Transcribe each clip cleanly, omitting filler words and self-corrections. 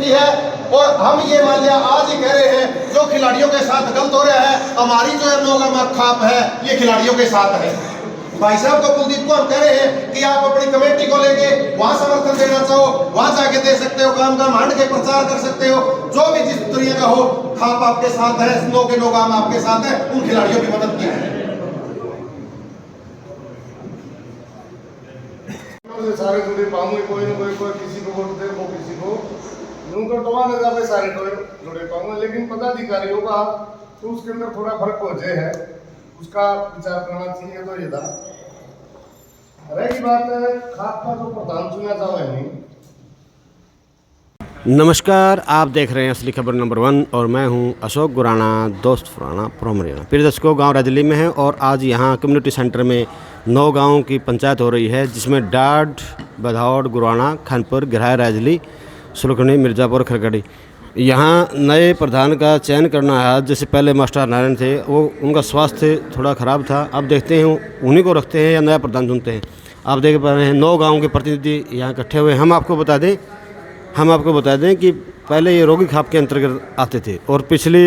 की है। और हम ये मान लिया आज ही कह रहे हैं जो खिलाड़ियों के साथ गलत हो रहा है, हमारी जो है नौगामा खाप है ये खिलाड़ियों के साथ है। भाई साहब को, कुलदीप को हम कह रहे हैं कि आप अपनी कमेटी को लेके वहां समर्थन देना चाहो, वहां जाके दे सकते हो, काम हांड के प्रचार कर सकते हो, जो भी जिस तरह का हो। खाप आपके साथ है, स्नो के नौगामा आपके साथ है, उन खिलाड़ियों की मदद की है। सारे जुड़े पाऊंगे, कोई ना कोई किसी को वोट दे, वो किसी को पे सारे जुड़े पाऊंगे। लेकिन पदाधिकारियों का तो उसके अंदर थोड़ा फर्क हो जाए है, उसका विचार करना चाहिए। तो ये था रही बात खाप का जो प्रधान चुना जाओ है नहीं। नमस्कार, आप देख रहे हैं असली खबर नंबर 1 और मैं हूं अशोक गुराना, दोस्त पुराना प्रोमरिया। प्रिय दर्शकों, गांव राजली में है और आज यहां कम्युनिटी सेंटर में 9 गांवों की पंचायत हो रही है, जिसमें डाड, बधौड़, गुराना, खानपुर, गिराय, राजली, सुलखनी, मिर्ज़ापुर, खरगड़ी। यहाँ नए प्रधान का चयन करना है। जैसे पहले मास्टर नारायण थे, वो उनका स्वास्थ्य थोड़ा ख़राब था। अब देखते हैं उन्हीं को रखते हैं या नया प्रधान चुनते हैं। आप देख पा रहे हैं 9 गाँव के प्रतिनिधि यहाँ इकट्ठे हुए। हम आपको बता दें कि पहले ये रोगी खाप के अंतर्गत आते थे और पिछली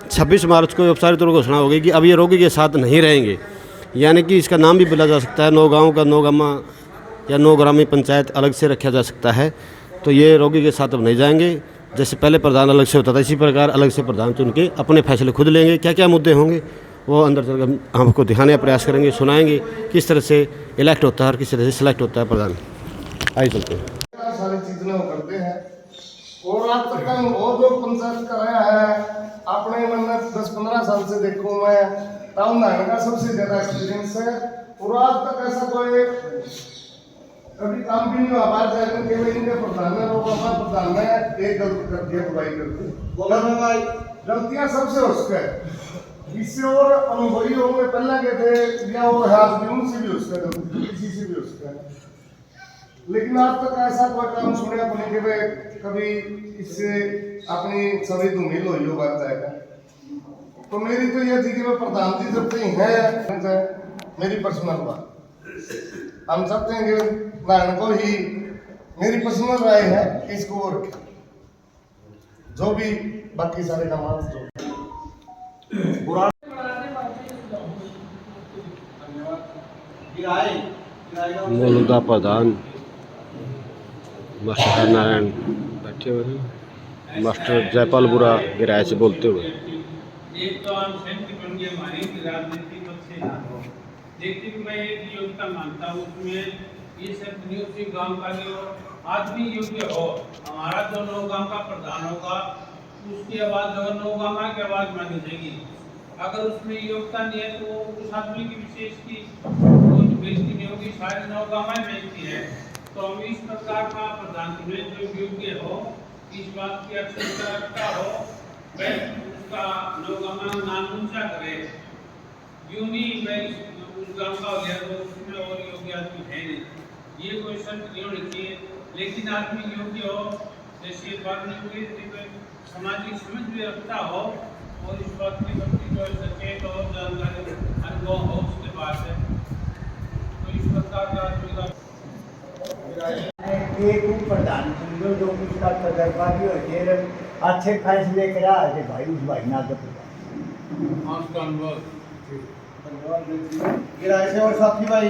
26 मार्च को औपचारिक तौर पर घोषणा हो गई कि अब ये रोगी के साथ नहीं रहेंगे। यानी कि इसका नाम भी बदला जा सकता है, 9 गाँव का नौगामा या 9 ग्रामीण पंचायत अलग से रखा जा सकता है। तो ये रोगी के साथ अब नहीं जाएंगे। जैसे पहले प्रधान अलग से होता था, इसी प्रकार अलग से प्रधान चुन के अपने फैसले खुद लेंगे। क्या क्या मुद्दे होंगे वो अंदर चलकर हम आपको दिखाने का प्रयास करेंगे, सुनाएंगे किस तरह से इलेक्ट होता है और किस तरह से सिलेक्ट होता है प्रधान। आइए चलते हैं। सारी चीजें वो करते हैं और आज तक हम वो जो पंचायत कराया है अपने मन में 10-15 साल से देखूं मैं, टाउन नारायण का सबसे ज्यादा एक्सपीरियंस है। और आज तक ऐसा कोई कभी काम भी नहीं हुआ। बाहर जाकर के इनके प्रधान में लोग अपना प्रधान में एक गलती कर दिया, बुराई कर दी। गलतियां सबसे हो सके, इससे और अनुभवी होंगे पहले के थे या और हाथ भी उनसे भी हो सके, किसी से भी हो सके। लेकिन आज तक ऐसा कोई काम सुने अपने के वे कभी इससे अपनी सभी धूमिल हुई हो बात जाएगा। तो मेरी तो यह थी कि मैं प्रधान जी जब तक है, मेरी पर्सनल बात हम सब कहेंगे नारायण को ही मेरी पर्सनल राय है कि इसको और जो भी बाकी सारे काम जो मौजूदा प्रधान मास्टर नारायण बैठे हुए हैं, मास्टर जयपाल बुरा गिराए से बोलते हुए। एक तो हम सेंट्रल बन गए हमारी राजनीति पद से देखते कि मैं एक योग्यता मानता हूँ उसमें ये सब नियुक्ति गांव का जो आदमी योग्य हो, हमारा जो 9 गांव का प्रधान होगा उसकी आवाज जो 9 गांव की आवाज मानी जाएगी। अगर उसमें योग्यता नहीं है तो उस आदमी की विशेष की कोई बेइज्जती नहीं होगी, सारे 9 गांव में बेइज्जती है। तो हम इस प्रकार का प्रधान चुने जो योग्य हो, इस बात की अक्षमता रखता हो, वह उसका 9 गांव में नाम ऊंचा करे। यूं नहीं मैं उस गांव का हो गया तो उसमें और योग्य आदमी है नहीं, ये कोई शर्त नहीं होनी चाहिए। लेकिन आदमी योग्य हो, जैसे बात नहीं हुई, सामाजिक समझ भी रखता हो और इस बात की प्रति जो सचेत और जानकारी अनुभव हो उसके बाद है। तो इस प्रकार का एक प्रधान जो उसका तजर्बा भी हो, अच्छे फैसले करा है भाई उस भाई ना तो गिराए से। और साथी भाई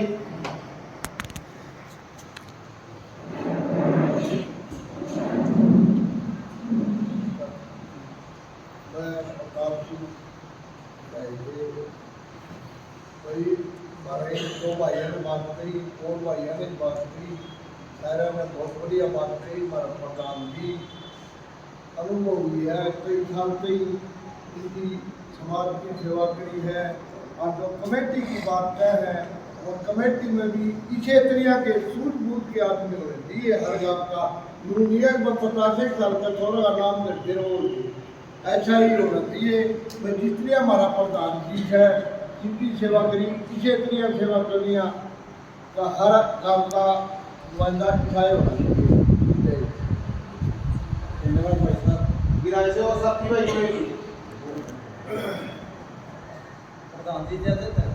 दो भाइयों ने बात करी और भाइयों ने बात करी, सारा ने बहुत बढ़िया बात करी। हमारा प्रधान भी अनुभव हुई है, कई साल से ही इनकी समाज की सेवा करी है। और जो कमेटी की बात कह है और कमेटी में भी इसे तरह के सूझबूझ के आदमी होने चाहिए। हर गाँव का दुनिया 85 साल का छोरा का नाम करते रहो, ऐसा ही होना चाहिए। मैं जिस तरह हमारा प्रधान जी है जिनकी सेवा करी, इसे तरह सेवा करनी का हर काम का ईमानदार दिखाए होना चाहिए। धन्यवाद भाई साहब। गिराए से और साथी भाई प्रधान जी क्या देते हैं?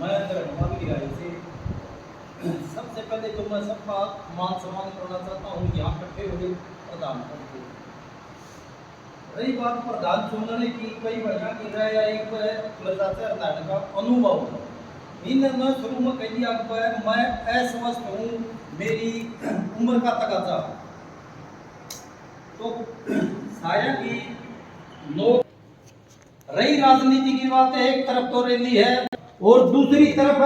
मैं गिराई से सबसे सबसे पहले तो मैं सबका मान सम्मान करना चाहता हूँ यहाँ इकट्ठे हुए प्रधान को। रही बात प्रधान चुनने की, कई बढ़िया की रहा है एक हरियाणा का अनुभव इन न शुरू में कह दिया मैं अस्वस्थ हूँ, मेरी उम्र का तकाजा, तो शायद ही लोग। रही राजनीति की बात है, एक तरफ तो रैली है और दूसरी तरफ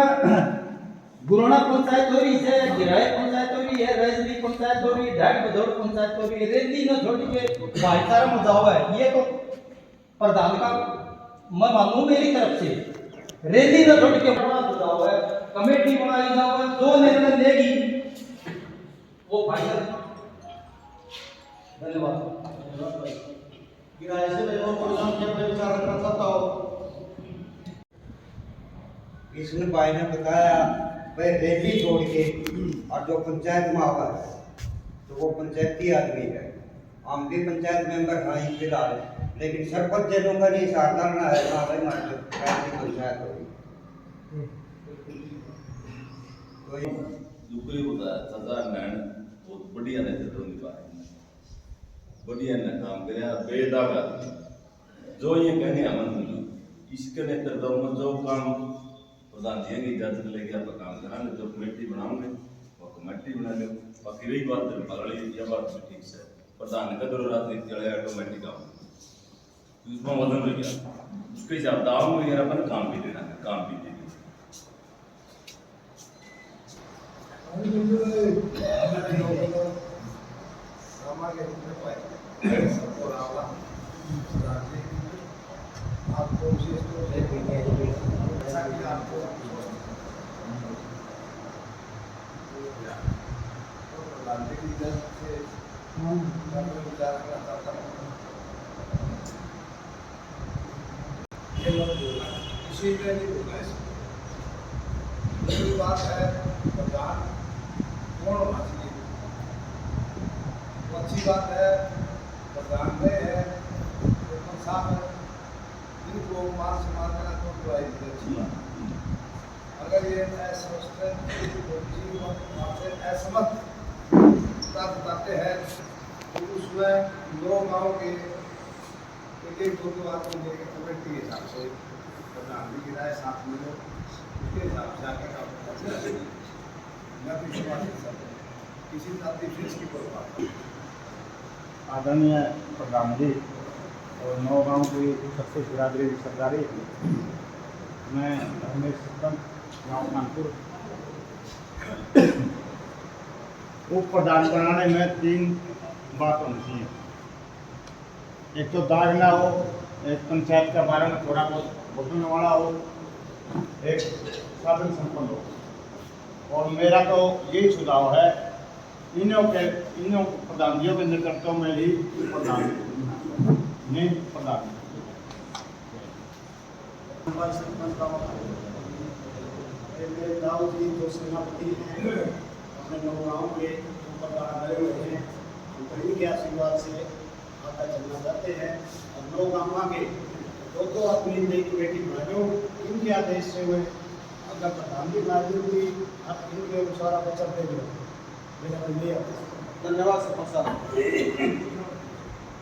गुराना पंचायत हो रही है, गिराए पंचायत हो रही है, रजनी पंचायत हो रही है, ढाक बदौड़ पंचायत हो रही है। रैली न छोड़ के भाईचारा में जाओ है, ये तो प्रधान का मैं मानूं मेरी तरफ से। रैली न छोड़ के जाओ है, कमेटी बनाई जाओ है, जो निर्णय लेगी वो भाईचारा। धन्यवाद। ऐसे में लोगों को अपने विचार रखना चाहता हूँ। इसने भाई ने बताया भाई रैली छोड़ के और जो पंचायत में आवा है तो वो पंचायती आदमी है। हम भी पंचायत मेंबर हाँ फिलहाल, लेकिन सरपंच जनों का नहीं साधारण है ना भाई हमारी पंचायत होगी। दुकरी होता है सरदार नैन बहुत बढ़िया नेतृत्व निभा बढ़िया ने काम कराया बेदागा जो ये कहने अमन इसके नेतृत्व में जो काम प्रधान जी की इजाजत लेके आप काम कराएंगे, जो कमेटी बनाओगे वो कमेटी बना लो। बाकी रही बात पगड़ी या बात ठीक से प्रधान का दो रात चले ऑटोमेटिक आओ उसमें वजन हो गया उसके हिसाब दाव में यार अपन काम भी देना है, काम भी देना आपको विशेष तौर से आपको इसी में नहीं होगा। इसमें बात है प्रधान कौन होना चाहिए, वो अच्छी बात है। प्रधान में है तो साफ है, इनको मान सम्मान देना तो अच्छी बात। अगर ये असमर्थ बताते हैं तो उसमें दो गाँव के एक दो आदमी लेकर कमेटी के हिसाब से प्रधान जी की राय साथ में लो, उसके हिसाब से आगे का मैं भी किसी जाति फीस की कोई बात नहीं। आदरणीय प्रधान जी और नौ गाँव की सबसे बिरादरी सरदारी, मैं रमेश सरपंच गाँव कानपुर। उप प्रधान बनाने में 3 बात होनी चाहिए। एक तो दाग ना हो, एक पंचायत का बारे में थोड़ा बहुत बोलने वाला हो, एक साधन संपन्न हो। और मेरा तो यही सुझाव है इन्हों प्रधानियों के नेतृत्व में ही प्रधान मेरे दाऊ जी जो सेनापति हैं अपने 9 गाँव के प्रधान रहे हुए हैं, उन्हीं के आशीर्वाद से आगे चलना चाहते हैं। और 9 गाँव के दो अपनी नई कमेटी बना दो, इनके आदेश से हुए अगर प्रधान भी बना दूँगी आप इनके अनुसार आप चलते भी रहो। धन्यवाद सरपंच साहब।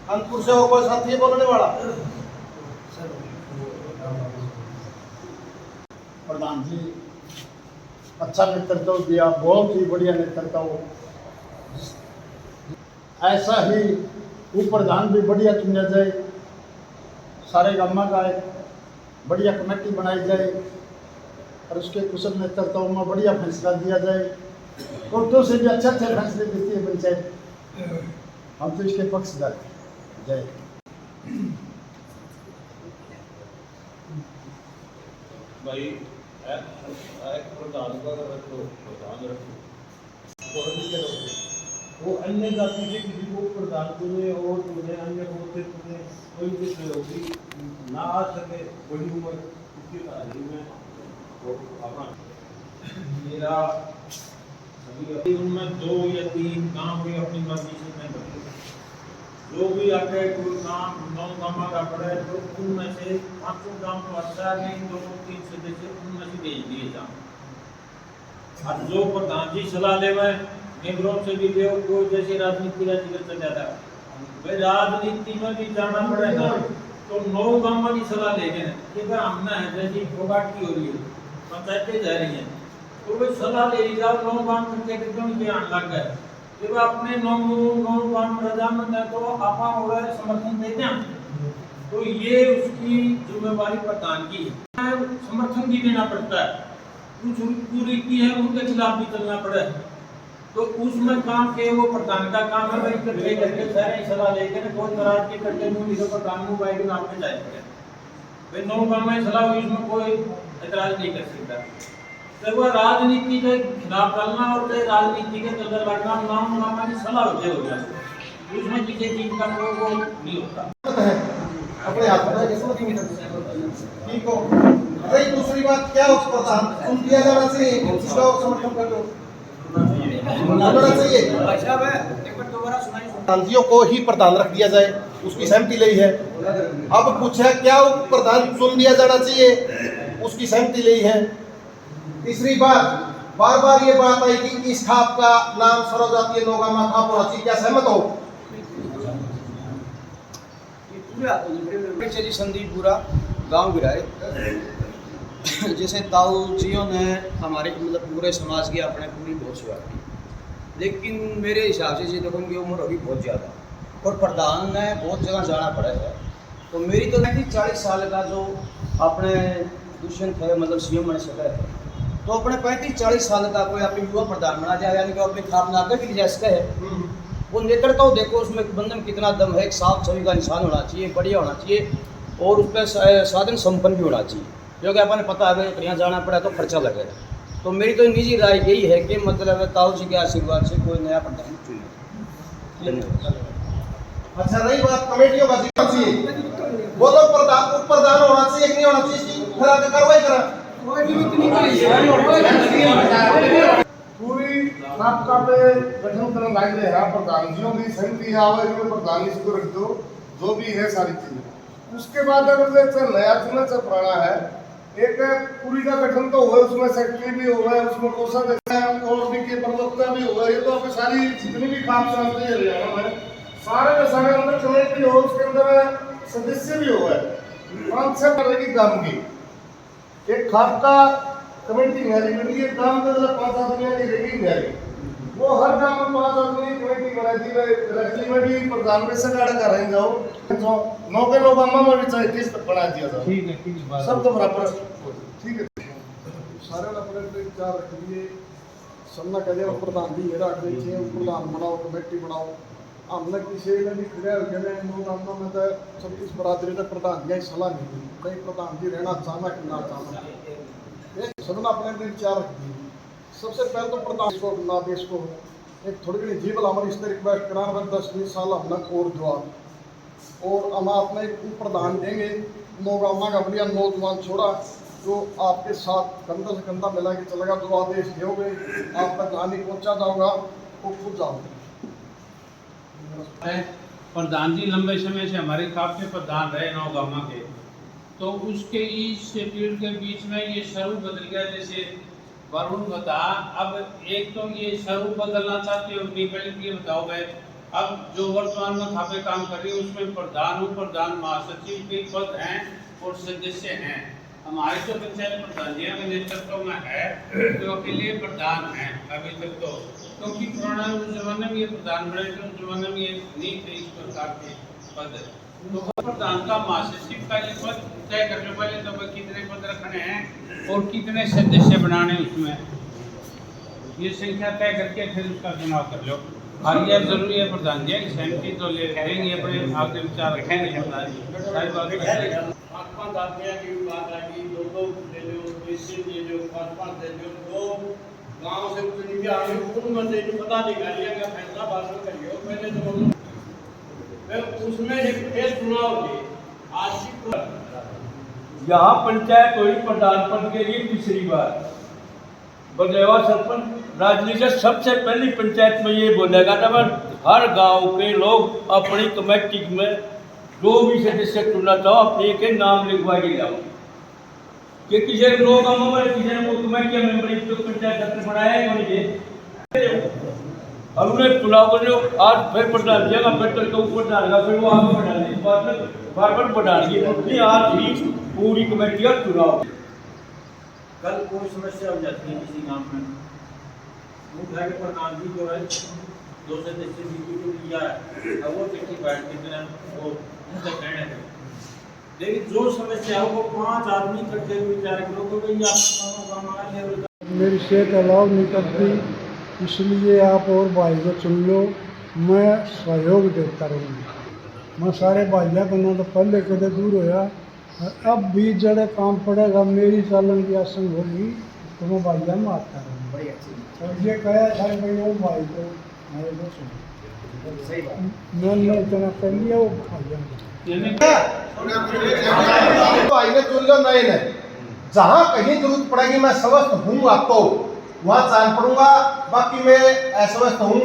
कानपुर से हो कोई साथी बोलने वाला? प्रधान जी अच्छा नेतृत्व दिया, बहुत ही बढ़िया नेतृत्व। ऐसा ही उप प्रधान भी बढ़िया चुना जाए, सारे गाँव का एक बढ़िया कमेटी बनाई जाए और उसके कुशल नेतृत्व में बढ़िया फैसला दिया जाए। कोर्टों से भी अच्छे फैसले देती है पंचायत, हम तो इसके पक्षधर जय। भाई एक प्रधान का रखो, प्रधान रखो वो अन्य जाति के किसी को प्रदान करें और उन्हें अन्य होते तुम्हें कोई भी सहयोगी ना आ सके, बड़ी उम्र उसकी तारीख में वो अपना मेरा उनमें 2 या 3 गाँव भी अपनी मर्जी से नहीं बदले, जो भी आके कोई काम 9 गाँव का पड़े तो उनमें से 500 गाँव को अच्छा नहीं 2-3 सदस्य उनमें से भेज दिए जाए। और जो प्रधान जी सलाह लेवे केंद्रों से भी देव को जैसे राजनीति का जिक्र चल जाता है, भाई राजनीति में भी जाना पड़ेगा तो 9 गांव की सलाह लेके कि भाई हमने जैसी फोगाटी हो रही है, पंचायतें जा रही हैं, तो वो सलाह ले जाओ 9 गांव पंचायत क्यों ज्ञान लग गए जब अपने 9 गांव रजामंद है तो आपा हो समर्थन देते हैं, तो ये उसकी जिम्मेवारी प्रधान की है, समर्थन भी देना पड़ता है, कुछ पूरी की है उनके खिलाफ भी चलना पड़े, तो उसमें काम के वो प्रधान का काम है भाई इकट्ठे करके सारे सलाह लेके ना कोई नाराज के करके मुंह निकल प्रधान को बाइक नाम पे जाए भाई 9 गांव में सलाह हुई उसमें कोई एतराज नहीं कर सकता। तो वो राजनीति के खिलाफ चलना और राजनीति के अंदर लड़ना नाम नामा की सलाह होते हो जाए, उसमें किसी चीज का वो नहीं होता। अपने हाथ में ठीक हो। अरे दूसरी बात क्या उस प्रधान सुन दिया जाना चाहिए, इसका समर्थन कर दो चाहिए, प्रधानजियों को ही प्रधान रख दिया जाए, उसकी सहमति ली है। अब पूछा क्या प्रधान चुन दिया जाना चाहिए, उसकी सहमति ली है। तीसरी बात, बार बार ये बात आई कि इस खाप का नाम सर्वजातीय नौगामा खाप होना चाहिए, क्या सहमत हो? संदीप बुरा गांव गिराए जैसे ताऊ जियों ने हमारे मतलब पूरे समाज की अपने पूरी बहुत सेवा की, लेकिन मेरे हिसाब से ये देखो उनकी उम्र होगी बहुत ज़्यादा और प्रधान ने बहुत जगह जाना पड़ा है, तो मेरी तो 40 साल का जो अपने दुष्यंत है मतलब सीएम बन सका है, तो अपने 35-40 साल का कोई अपनी युवा प्रधान बना जाए, यानी कि अपनी खाप नागर की जैसे है वो नेतृत्व तो देखो उसमें बंधन में कितना दम है, एक साफ छवि का इंसान होना चाहिए, बढ़िया होना चाहिए और उस पर साधन संपन्न भी होना चाहिए, क्योंकि अपने पता है अगर यहाँ जाना पड़ा तो खर्चा लगेगा। तो मेरी तो निजी राय यही है कि मतलब ताऊ जी के आशीर्वाद से कोई नया प्रधान चुने। धन्यवाद। अच्छा रही बात कमेटियों का चाहिए, वो तो प्रधान उप प्रधान होना चाहिए कि नहीं होना चाहिए, इसकी फिर आगे कार्रवाई करा। पूरी आपका पे गठन करने लायक है, प्रधानजियों की सहमति आवे जो प्रधान इसको रख दो, जो भी है सारी चीजें। उसके बाद अगर जैसे नया चुना से पुराना है, एक पूरी का गठन तो हुआ, उसमें सेक्रेटरी भी हुआ है, उसमें कोषाध्यक्ष और भी के प्रवक्ता भी हुआ है, ये तो आपकी सारी जितनी भी काम चलते हैं हरियाणा में सारे के सारे अंदर कमेटी हो, उसके अंदर सदस्य भी हुआ है, 5-6 तरह की काम की एक खाप का कमेटी न्यारी मिली है, काम के मतलब 5 आदमियों की रेगी न्यारी, वो हर काम में 5 आदमी कमेटी बनाई थी, रखली में भी प्रधान में से गाड़ा कर रहे जाओ, 9 के 9 गांव में भी चाहिए किस तक बना दिया था, ठीक है सब तो बराबर ठीक है। सारे अपने विचार रख लिए, सबने कहे प्रधान जी रख दीजिए, प्रधान बनाओ कमेटी बनाओ, हमने किसी ने भी खड़े होकर 9 गांव में तो 36 बरादरी ने प्रधान जी सलाह नहीं दी, कहीं प्रधान जी रहना चाहना कि ना चाहना, सबने अपने विचार रख दिए। सबसे पहले तो प्रधान को ना देश को एक थोड़ी घनी जीवल हमारी इस तरह रिक्वेस्ट कराना 10-20 साल हमने और जवाब और हम अपने प्रधान देंगे 9 गाँव का बढ़िया नौजवान छोड़ा जो आपके साथ कंधा से कंधा मिला के चलेगा, जो आदेश दोगे आप तक हानि पहुँचा जाओगा वो खुद जाओगे। प्रधान जी लंबे समय से हमारे खाप के प्रधान रहे 9 गाँव के, तो उसके इस पीरियड के बीच में ये स्वरूप बदल गया, जैसे वरुण बता, अब एक तो ये स्वरूप बदलना चाहते हो, पहले ये बताओ भाई, अब जो वर्तमान में खापे काम कर रही है उसमें प्रधान उप प्रधान महासचिव के पद हैं और सदस्य हैं, हमारे तो पंचायत प्रधान जी के नेतृत्व में है तो अकेले प्रधान हैं अभी तक, तो क्योंकि पुराना उस जमाने में ये प्रधान बने थे, उस जमाने में ये नहीं थे इस प्रकार के पद, तो प्रधान का महासचिव का ये पद तय कर लो पहले, तो कितने पद रखने हैं और कितने सदस्य बनाने उसमें, ये संख्या तय करके फिर उसका चुनाव कर लो। और ये जरूरी है प्रधान जी सहमति तो लेंगे, अपने आपके विचार रखेंगे, सारी बात करेंगे। 5-5 आदमियों की बात आ गई, 2-2 दे दो, 3 दे दो, 5-5 दे दो, तो गाँव से उठ नीचे आगे उनमें से पदाधिकारियों का फैसला भाषण करिए, पहले तो उसमें एक फेर चुनाव हुए आज की यहाँ पंचायत हुई प्रधान पद के लिए तीसरी बार, बगलेवा सरपंच राजनीति सबसे पहली पंचायत में ये बोलेगा था, हर गांव के लोग अपनी कमेटी में जो भी सदस्य चुनना चाहो अपने के नाम लिखवा के जाओ, कि किसी लोग हमारे किसी ने को कमेटी मेंबर जो पंचायत सत्र बनाया है उन्हें और उन्हें चुनाव को जो आज फिर प्रधान जगह फिर तो ऊपर डालेगा फिर वो आगे बढ़ा ले बार बार बढ़ा लिए इसलिए आज ही पूरी कमेटी का चुनाव। कल कोई समस्या हो जाती है किसी गांव में, मुख्य के प्रधान जी जो है 2 सदस्य को लिया है, अब वो चिट्ठी बैठ के बिना वो उनसे कहने हैं, लेकिन जो समस्या हो वो 5 आदमी इकट्ठे हुए विचार करो कि भाई आप काम मान ले। मेरी सेहत अलाउ नहीं करती, इसलिए आप और भाई को चुन लो, मैं सहयोग देता रहूँगा। मैं सारे भाइयों को ना तो पहले कदे दूर होया, अब भी जड़े काम पड़ेगा मेरी चालन की आसन होगी तो मैं भाइयों में आता रहूँगा। बड़ी अच्छी और ये कहा था भाई वो भाई को मेरे को सुनो, सही बात। मैंने इतना कर लिया वो भाइयों भाई ने चुन लो नहीं ने, जहाँ कहीं जरूरत पड़ेगी मैं स्वस्थ हूँ आपको वहाँ चाल पड़ूंगा, बाकी मैं अस्वस्थ हूँ।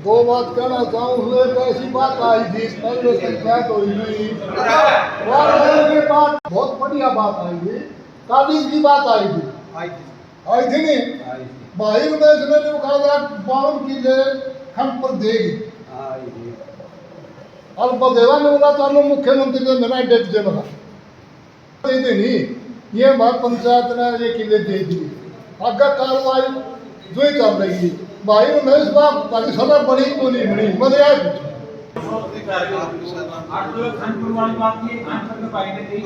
2 बात कहना चाहूँ, एक ऐसी बात आई थी पहले पंचायत हुई नहीं, के बाद बहुत बढ़िया बात आई थी, काबिज की बात आई थी नहीं भाई ने इसने जो कहा 52 किले हम पर देगी और बदेवा ने बोला तो मुख्यमंत्री ने मैंडेट दे लगा नहीं, ये बात पंचायत ने ये किले दे दी, आगे कार्रवाई जो ही चल रही है। भाई ने इस बात ताकि सदा बड़ी को नहीं बनी बदया खानपुर वाली बात की खानपुर में भाई ने दी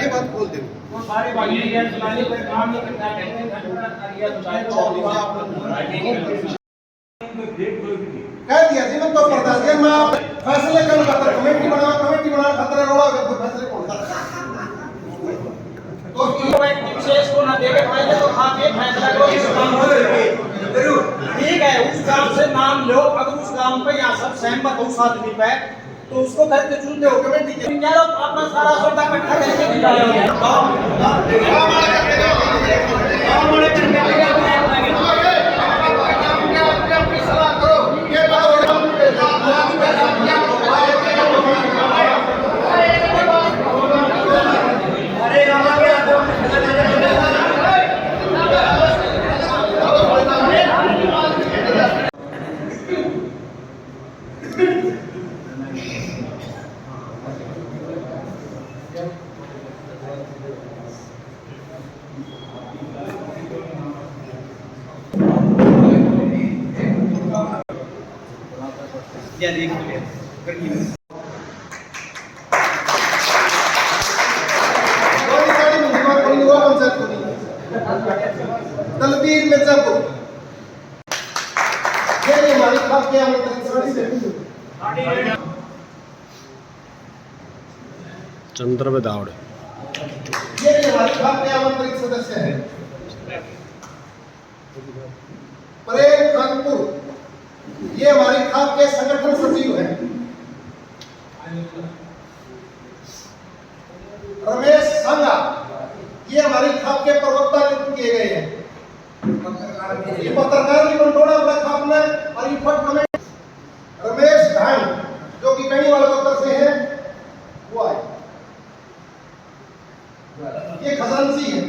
बात बोल दे वो सारे भाई ने यार चलाने पर काम नहीं करता कह दिया जी मैं तो प्रधान जी मैं फैसले करूंगा, कमेटी बना खतरे रोड़ा फैसले कौन तो व्यक्ति विशेष को ना देवे पहले तो आप ये फैसला करो इस काम जरूर ठीक है, उस काम से नाम लो, अगर उस काम पे यहाँ सब सहमत हो उस आदमी पे तो उसको करके चुनते हो कमेटी के क्या लोग अपना सारा सौदा इकट्ठा करके या देख लिया तलबीर मिर्जापुर ये हमारी खाप के आमंत्रित चंद्र बेदावड़ ये हमारी खाप के आमंत्रित सदस्य है। प्रेम कानपुर ये हमारी खाप के संगठन सचिव है। रमेश संगा ये हमारी खाप के प्रवक्ता नियुक्त किए गए हैं। ये पत्रकार की कंट्रोल अपने खाप में और ये फट कमेटी रमेश ढांग जो कि कहीं वाले पत्र से है वो आए, ये खजानची है,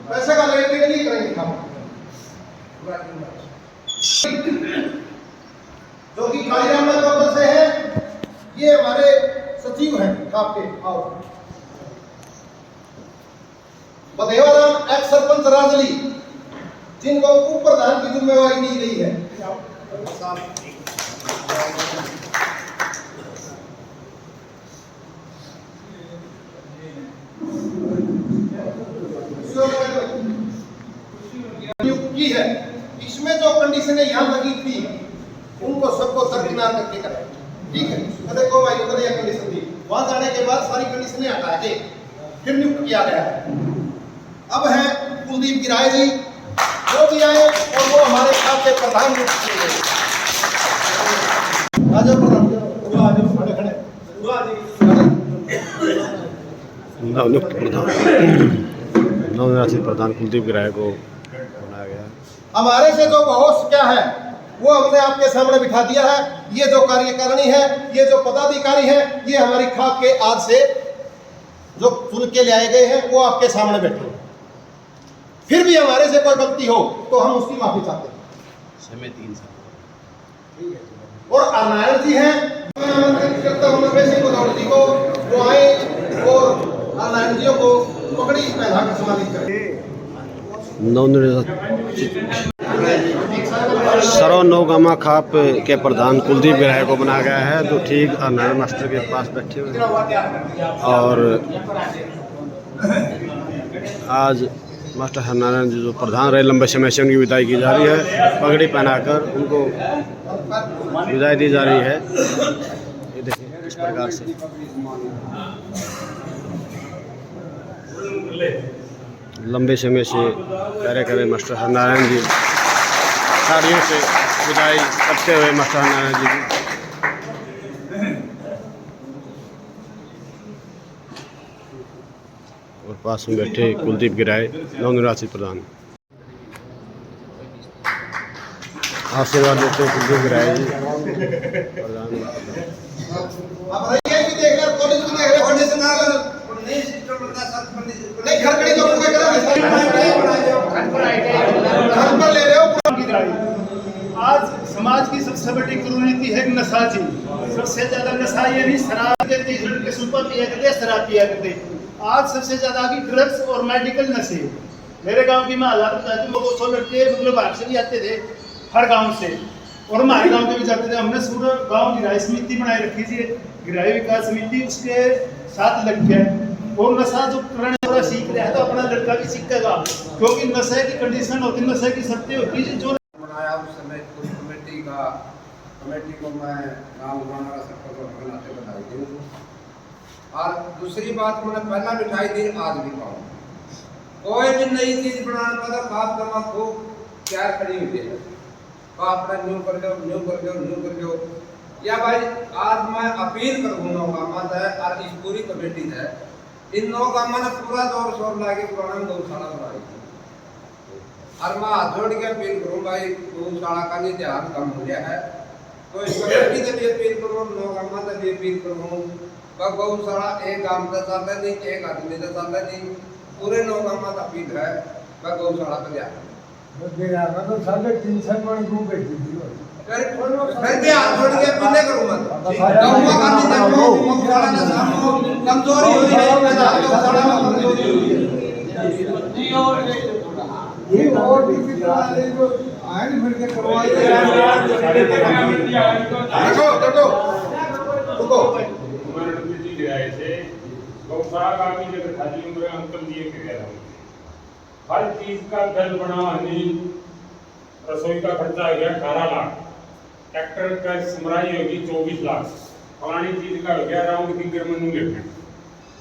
पैसे का लेन देन नहीं करेंगे खाप जो कि कालियामा पत्र से है, ये हमारे सचिव हैं खाप के। आओ बदेवाराम एक्स सरपंच राजली जिनको उप प्रधान की जिम्मेवारी दी गई है। नियुक्त की है, इसमें जो कंडीशनें यहाँ लगी थी उनको सबको दरकिनार करके करें, ठीक है। कदे को भाई कदे यह कंडीशन थी, वहां जाने के बाद सारी कंडीशनें हटा के फिर नियुक्त किया गया है। अब है कुलदीप गिराए जी जो भी आए और वो हमारे खाप के प्रधान नियुक्त किए गए। नवनिर्वाचित प्रधान कुलदीप गिराए को बनाया गया। हमारे से जो बहुत क्या है वो हमने आपके सामने बिठा दिया है। ये जो कार्यकारिणी है, ये जो पदाधिकारी है, ये हमारी खाप के आज से जो चुन के ले आए गए हैं वो आपके सामने बैठे हैं। फिर भी हमारे से कोई गलती हो तो हम उसकी माफी चाहते हैं। समय 3 साल। और नारायण जी हैं, मैं आमंत्रित करता हूं नरवेश सिंह भदौड़ जी को, वो आए और नारायण जी को पगड़ी पहना कर सम्मानित करें। सरो नौगामा खाप के प्रधान कुलदीप गिराए को बनाया गया है, जो ठीक नारायण मास्टर के पास बैठे हुए हैं। और आज मास्टर हरनारायण जी जो प्रधान रहे लंबे समय से, उनकी विदाई की जा रही है। पगड़ी पहनाकर उनको विदाई दी जा रही है। ये देखिए इस प्रकार से लंबे समय से कार्य करे मास्टर हरनारायण जी, साड़ियों से विदाई करते हुए मास्टर हरनारायण जी की। और पास में बैठे कुलदीप गिराए नवनिर्वाचित प्रधान, आशीर्वाद देते हैं कुलदीप गिराए जी प्रधान। आज समाज की सबसे बड़ी कुरीति है नशाची। सबसे ज्यादा नशा ये नहीं शराब के सुपर पिया करते, शराब पिया करते। आज सबसे ज्यादा की ड्रग्स और मेडिकल नशे। मेरे गांव की मैं हालात बताती हूँ, 200 लड़के मतलब बाहर से भी आते थे, हर गांव से, और हमारे गांव के भी जाते थे। हमने पूरा गांव गिराई समिति बनाई रखी थी, गिराई विकास समिति, उसके साथ लग गया। और नशा जो करने सीख रहा है तो अपना लड़का भी सीखेगा, क्योंकि नशे की कंडीशन होती है, नशे की शर्तें होती है। जो बनाया उस समय उस कमेटी को मैं गाँव गुराना का सरपंच बनाते बधाई दूँ। और दूसरी बात, मैंने पहला मिठाई दी, आज भी खाऊँ। कोई भी नई चीज बनाना पड़ा, खास करना खूब तैयार खड़ी हुई है, तो अपना न्यू कर दो, न्यू कर दो, न्यू कर दो। या भाई आज मैं अपील करूँगा गाँव है और इस पूरी कमेटी है, इन 9 गाँव ने पूरा जोर शोर ला के पुराना में गौशाला बनाई थी। और मैं हाथ जोड़ के अपील करूँ भाई, गौशाला का नहीं ध्यान कम हो गया है, तो इस कमेटी से भी अपील करूँ, 9 गाँव से भी अपील करूँ। गौशाला एक गाँव का चल रहा नहीं, एक आदमी का चल रहा नहीं, पूरे 9 गाँव का अपील है गौशाला पर ध्यान। तो 350 मन ग्रुप है जी, मैं क्या हाथ जोड़ के अपील करूँ मत, गाँव का नहीं जानो, गौशाला का सामो कमजोरी हो रही है, गौशाला में कमजोरी हो रही है। ये और भी जो आयन मिल के करवाई गौशाला का भी जगह खाली उम्र अंकल दिए के गया था। हर चीज का घर बना नहीं, रसोई का खर्चा हो गया 18 लाख, ट्रैक्टर का समराई होगी 24 लाख, फलानी चीज का हो गया राउंड की गिरमनू लेकर,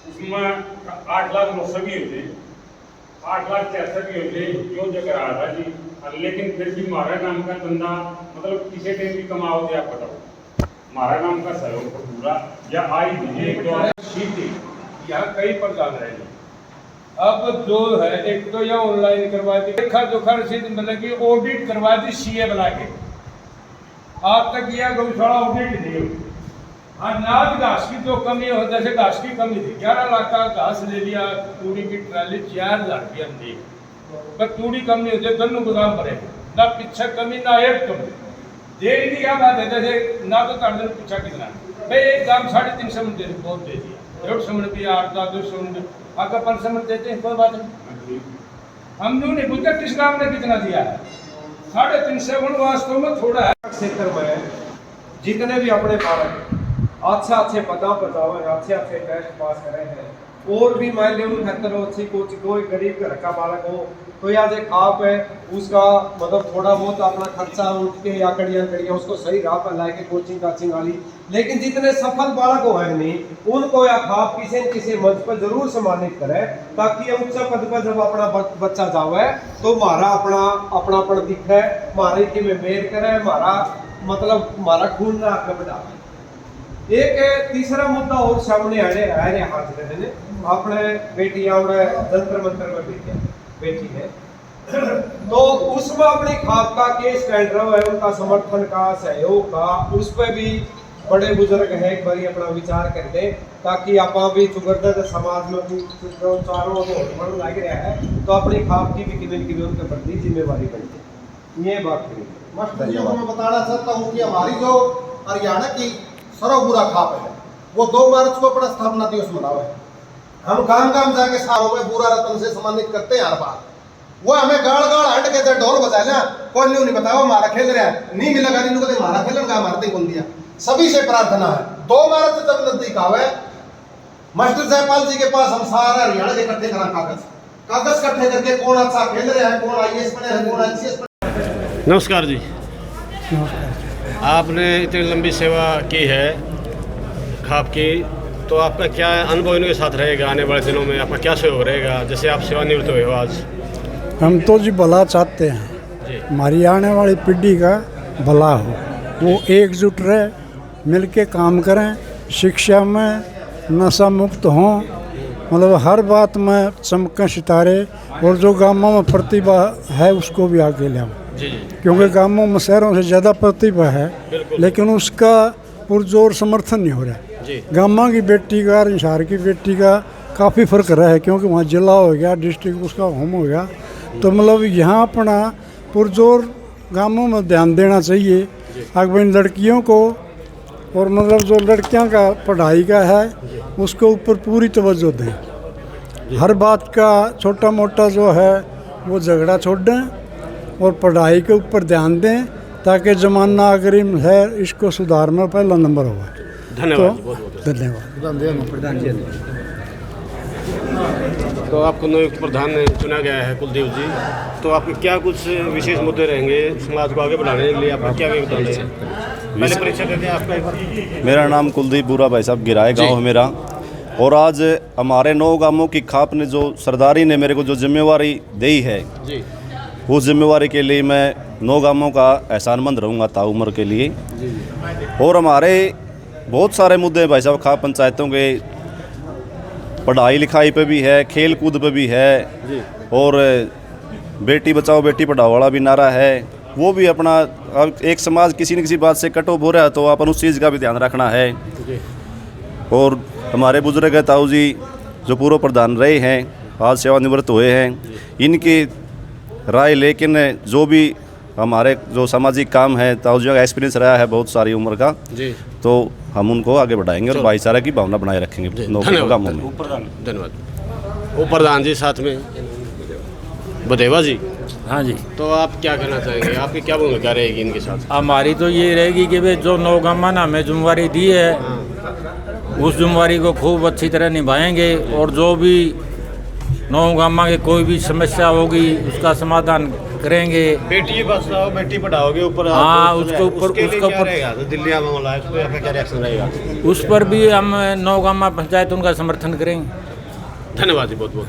उसमें 8 लाख लोग सभी होते, 8 लाख 63 भी होते, जो जगह रहा था जी। लेकिन फिर भी हमारा नाम का धंधा मतलब किसी टाइम भी कमाओ दे, आप बताओ हमारा नाम का सहयोग तो पूरा या आई दीजिए। यहाँ कई प्रकार रहे, अब जो है एक तो यह ऑनलाइन करवा दी, देखा जोखा रसीद मतलब कि ऑडिट करवा दी सीए बना के, आज तक यह गौशाला ऑडिट नहीं हुई। अनाज घास की जो कमी हो, जैसे घास की कमी थी, 11 लाख का घास ले लिया, तूड़ी की ट्राली 4 लाख रुपया दी, पर तूड़ी कमी होती है, दोनों गोदाम भरे, ना पीछे कमी ना एक कमी। देरी की क्या बात है, जैसे ना तो कर पीछा कितना भाई, एक दाम 350 मन दे बहुत दे दिया, 150 मन भी 8-10 मन आगे 500 मन देते हैं, कोई बात नहीं। हम जो नहीं पूछते किस गाँव ने कितना दिया है, 350 मन वास्तव में थोड़ा है। क्षेत्र में जितने भी अपने बालक अच्छे पता पर जाओ, अच्छे टेस्ट पास करे हैं, और भी मान लो 78 कोई गरीब घर का बालक हो तो या जो आप है उसका मतलब थोड़ा बहुत अपना खर्चा उठ के या कड़िया उसको सही राह पर लाके कोचिंग काचिंग वाली। लेकिन जितने सफल बालक हो है नहीं, उनको या खाप किसी न किसी मंच पर जरूर सम्मानित करे, ताकि ये उच्च पद पर जब अपना बच्चा जावे तो मारा अपनापन दिखे, मारे की में मेर करे, मारा मतलब मारा खून ना आगे बढ़ा। एक तीसरा मुद्दा और सामने आ रहे हाजिर ने, अपने बेटियां जंतर मंत्र में बेटी है तो उसमें अपनी खाप का केस स्टैंड रहा है, उनका समर्थन का सहयोग का, उस पर भी बड़े बुजुर्ग है एक बारी अपना विचार कर दे ताकि आप भी चुगरदा समाज में चारों ओर लग रहा है तो अपनी खाप की भी किसी उनके प्रति जिम्मेवारी बनती ये बात करें। मास्टर जी को मैं बताना चाहता हूँ कि हमारी जो हरियाणा की सर्वबुरा खाप है वो 2 मार्च को अपना स्थापना दिवस मनावा है। हम गांव गांव जाके सारों में बुरा रतन से सम्मानित करते हैं हर बार। वो हमें गाड़ गाड़ हट के ढोल बजाए ना कोई नहीं बताओ हमारा खेल रहा है नहीं मिला गाड़ी को हमारा खेलन का मारते बोल दिया। सभी से प्रार्थना है 2 मार्च जब नजदीक आवे मास्टर जयपाल जी के पास हम सारा हरियाणा के इकट्ठे करा कागज इकट्ठे करके कौन अच्छा खेल रहा है कौन IAS बने हैं कौन ICS बने। नमस्कार जी। आपने इतनी लंबी सेवा की है खाप की तो आपका क्या अनुभव इनके साथ रहेगा आने वाले दिनों में आपका क्या सहयोग रहेगा जैसे आप सेवानिवृत्त हुए हो आज? हम तो जी भला चाहते हैं हमारी आने वाली पीढ़ी का भला हो वो एकजुट रहे मिल के काम करें शिक्षा में नशा मुक्त हों मतलब हर बात में चमकें सितारे और जो गाँवों में प्रतिभा है उसको भी आगे ले आओ क्योंकि गाँवों में शहरों से ज़्यादा प्रतिभा है लेकिन उसका पुरजोर समर्थन नहीं हो रहा। गाँव की बेटी का और शहर की बेटी का काफ़ी फ़र्क रहा है क्योंकि वहाँ जिला हो गया डिस्ट्रिक्ट उसका होम हो गया तो मतलब यहाँ अपना पुरजोर गाँवों में ध्यान देना चाहिए अगर इन लड़कियों को और मतलब जो लड़कियाँ का पढ़ाई का है उसके ऊपर पूरी तवज्जो दें। हर बात का छोटा मोटा जो है वो झगड़ा छोड़ दें और पढ़ाई के ऊपर ध्यान दें ताकि ज़माना अग्रिम है इसको सुधार में पहला नंबर होगा। धन्यवाद। तो धन्यवाद। तो आपको नियुक्त प्रधान चुना गया है कुलदीप जी तो आपके क्या कुछ विशेष मुद्दे रहेंगे समाज को आगे बढ़ाने के लिए आपका क्या योगदान है? पहले परीक्षा देते हैं आपका। मेरा नाम कुलदीप बुरा भाई साहब गिराए गाँव है मेरा और आज हमारे 9 गांवों की खाप ने जो सरदारी ने मेरे को जो जिम्मेवारी दी है उस जिम्मेवारी के लिए मैं 9 गांवों का एहसानमंद रहूँगा ताउम्र के लिए। और हमारे बहुत सारे मुद्दे भाई साहब खाप पंचायतों के पढ़ाई लिखाई पे भी है खेल कूद पे भी है और बेटी बचाओ बेटी पढ़ाओ वाला भी नारा है वो भी अपना अब एक समाज किसी न किसी बात से कट ऑफ हो रहा है तो अपन उस चीज़ का भी ध्यान रखना है। और हमारे बुजुर्ग ताऊ जी जो पूर्व प्रधान रहे हैं आज सेवानिवृत्त हुए हैं इनकी राय लेकिन जो भी हमारे जो सामाजिक काम है ताऊ जी का एक्सपीरियंस रहा है बहुत सारी उम्र का तो हम उनको आगे बढ़ाएंगे और भाईचारा की भावना बनाए रखेंगे। धन्यवाद। वो प्रधान जी साथ में बदेवा जी। हाँ जी। तो आप क्या कहना चाहेंगे आपकी क्या भूमिका रहेगी इनके साथ? हमारी तो ये रहेगी कि वे जो 9 गाँव ने हमें जिम्मेवारी दी है उस जिम्मेवारी को खूब अच्छी तरह निभाएंगे और जो भी 9 गाँव की कोई भी समस्या होगी उसका समाधान करेंगे। बेटी बचाओ बेटी पढ़ाओ के ऊपर हाँ उसके ऊपर तो दिल्ली मामला है उस पर आपका क्या रिएक्शन रहेगा? उस पर भी हम 9 गाँव पंचायत उनका समर्थन करेंगे। धन्यवाद जी बहुत बहुत।